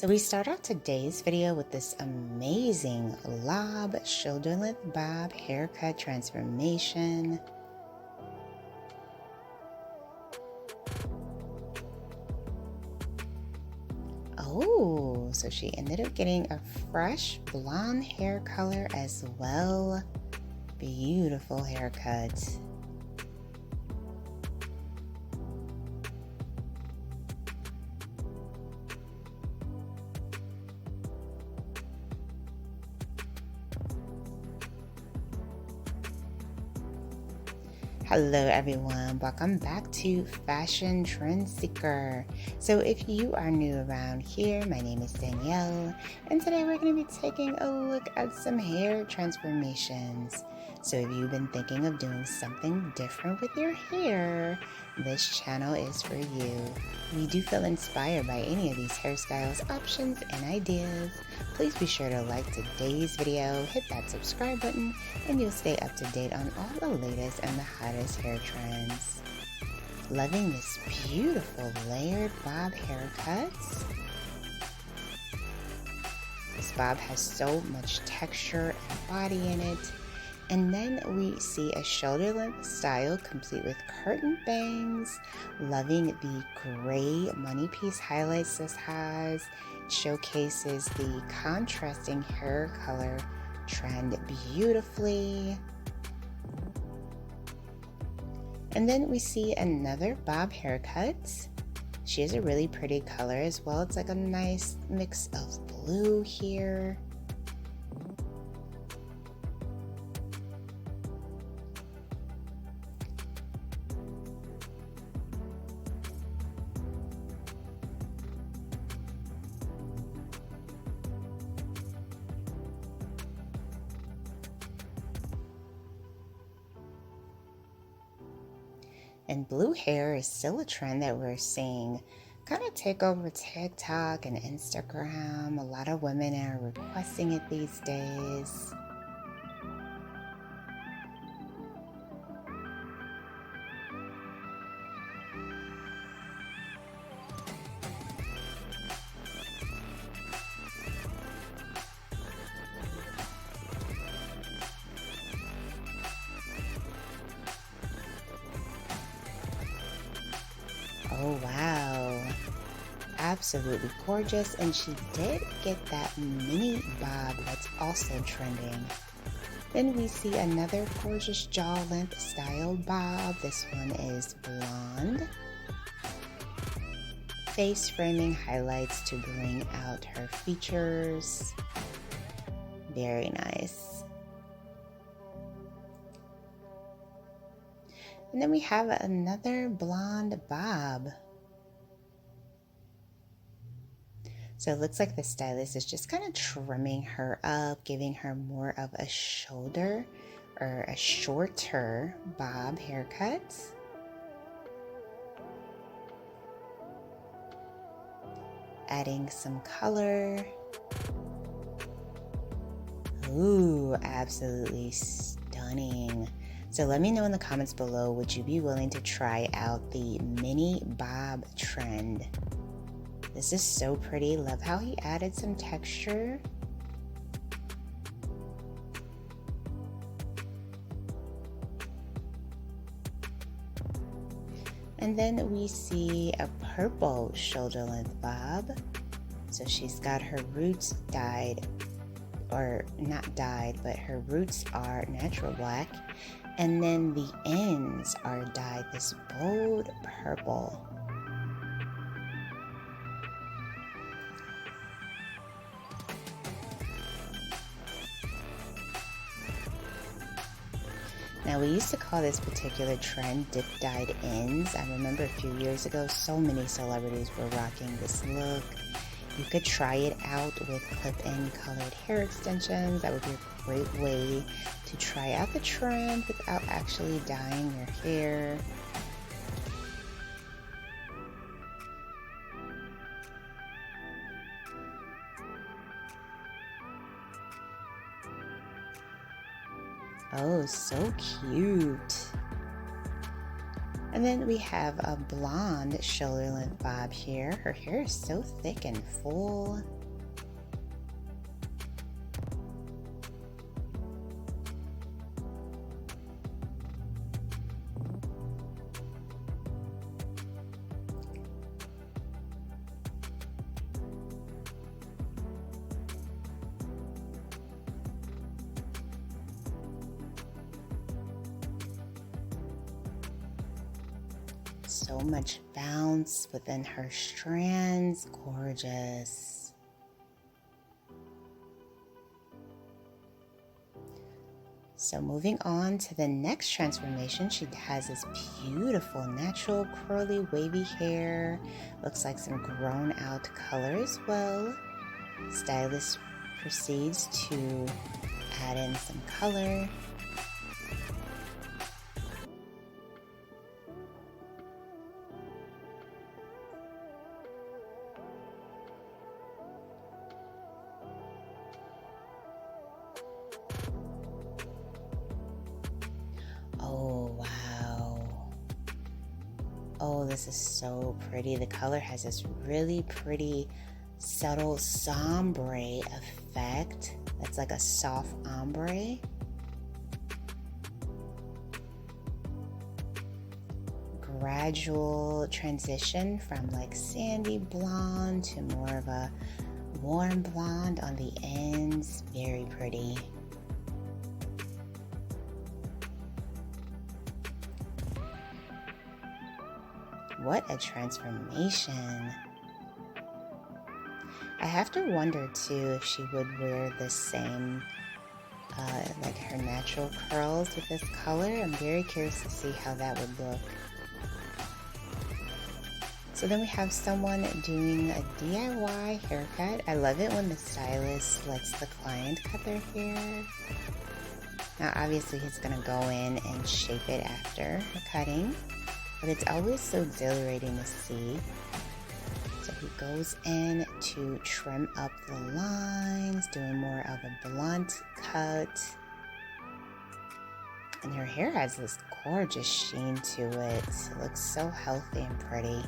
So we start out today's video with this amazing lob shoulder length bob haircut transformation. Oh, so she ended up getting a fresh blonde hair color as well. Beautiful haircut. Hello everyone, welcome back to Fashion Trend Seeker. So if you are new around here, my name is Danielle, and today we're going to be taking a look at some hair transformations. So if you've been thinking of doing something different with your hair, this channel is for you. If you do feel inspired by any of these hairstyles, options, and ideas, please be sure to like today's video, hit that subscribe button, and you'll stay up to date on all the latest and the hottest hair trends. Loving this beautiful layered bob haircuts. This bob has so much texture and body in it. And then we see a shoulder length style complete with curtain bangs. Loving the gray money piece highlights this has. It showcases the contrasting hair color trend beautifully. And then we see another bob haircut. She has a really pretty color as well. It's like a nice mix of blue here. And blue hair is still a trend that we're seeing kind of take over TikTok and Instagram. A lot of women are requesting it these days. Oh wow, absolutely gorgeous. And she did get that mini bob that's also trending. Then we see another gorgeous jaw length style bob. This one is blonde. Face framing highlights to bring out her features. Very nice. And then we have another blonde bob. So it looks like the stylist is just kind of trimming her up, giving her more of a shoulder or a shorter bob haircut. Adding some color. Ooh, absolutely stunning. So let me know in the comments below, would you be willing to try out the mini bob trend? This is so pretty. Love how he added some texture. And then we see a purple shoulder length bob. So she's got her roots dyed, or not dyed, but her roots are natural black. And then the ends are dyed this bold purple. Now we used to call this particular trend dip dyed ends. I remember a few years ago, so many celebrities were rocking this look. You could try it out with clip-in colored hair extensions. That would be a great way to try out the trend without actually dyeing your hair. Oh, so cute. And then we have a blonde shoulder length bob here. Her hair is so thick and full. So much bounce within her strands, gorgeous. So moving on to the next transformation, she has this beautiful natural curly wavy hair. Looks like some grown out color as well. Stylist proceeds to add in some color. Oh, wow. Oh, this is so pretty. The color has this really pretty, subtle sombre effect. That's like a soft ombre. Gradual transition from like sandy blonde to more of a warm blonde on the ends. Very pretty. What a transformation. I have to wonder too if she would wear the same, like her natural curls with this color. I'm very curious to see how that would look. So then we have someone doing a DIY haircut. I love it when the stylist lets the client cut their hair. Now obviously he's gonna go in and shape it after the cutting, but it's always so exhilarating to see. So he goes in to trim up the lines, doing more of a blunt cut. And her hair has this gorgeous sheen to it. It looks so healthy and pretty.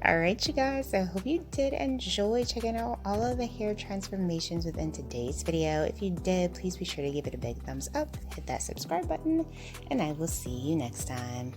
Alright you guys, I hope you did enjoy checking out all of the hair transformations within today's video. If you did, please be sure to give it a big thumbs up, hit that subscribe button, and I will see you next time.